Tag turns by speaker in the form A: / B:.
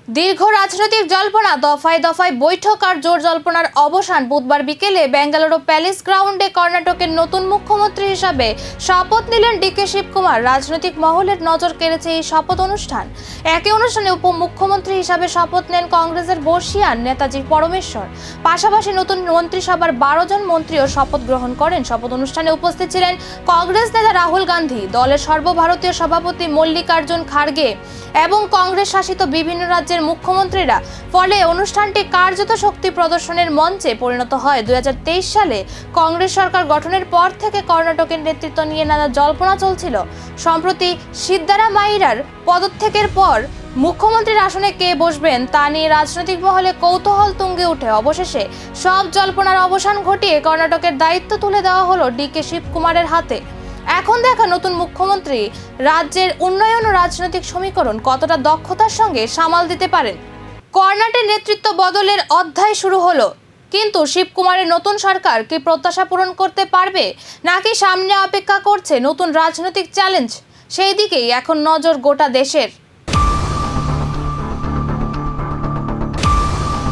A: দীর্ঘ রাজনৈতিক জল্পনা, দফায় দফায় বৈঠক আর জোর জল্পনার অবসান। বুধবার বিকেলে বেঙ্গালুরু প্যালেস গ্রাউন্ডে কর্ণাটকের নতুন মুখ্যমন্ত্রী হিসাবে শপথ নিলেন ডিকে শিবকুমার। রাজনৈতিক মহলের নজর কেড়েছে এই শপথ অনুষ্ঠান। একই অনুষ্ঠানে উপমুখ্যমন্ত্রী হিসাবে শপথ নেন কংগ্রেসের বর্ষীয়ান নেতাজি পরমেশ্বর। পাশাপাশি নতুন মন্ত্রিসভার 12 জন মন্ত্রীও শপথ গ্রহণ করেন। শপথ অনুষ্ঠানে উপস্থিত ছিলেন কংগ্রেস নেতা রাহুল গান্ধী, দলের সর্বভারতীয় সভাপতি মল্লিকার্জুন খাড়গে এবং কংগ্রেস শাসিত বিভিন্ন রাজ্যের মুখ্যমন্ত্রীরা। ফলে অনুষ্ঠানটি কার্যত শক্তি প্রদর্শনের মঞ্চে পরিণত হয়। 2023 সালে কংগ্রেস সরকার গঠনের পর থেকে কর্ণাটকের নেতৃত্ব নিয়ে নানা জল্পনা চলছিল। সম্প্রতি সিদ্দারামাইয়ার পদত্যাগের পর মুখ্যমন্ত্রীর আসনে কে বসবেন তা নিয়ে রাজনৈতিক মহলে কৌতূহল তুঙ্গে ওঠে। অবশেষে সব জল্পনার অবসান ঘটিয়ে কর্ণাটকের দায়িত্ব তুলে দেওয়া হলো ডিকে শিবকুমারের হাতে। এখন দেখা নতুন মুখ্যমন্ত্রী রাজ্যের উন্নয়ন ও রাজনৈতিক সমীকরণ কতটা দক্ষতার সঙ্গে সামাল দিতে পারেন। কর্ণাটকের নেতৃত্ব বদলের অধ্যায় শুরু হলো, কিন্তু শিবকুমারের নতুন সরকার কি প্রত্যাশা পূরণ করতে পারবে, নাকি সামনে অপেক্ষা করছে নতুন রাজনৈতিক চ্যালেঞ্জ? সেই দিকেই এখন নজর গোটা দেশের।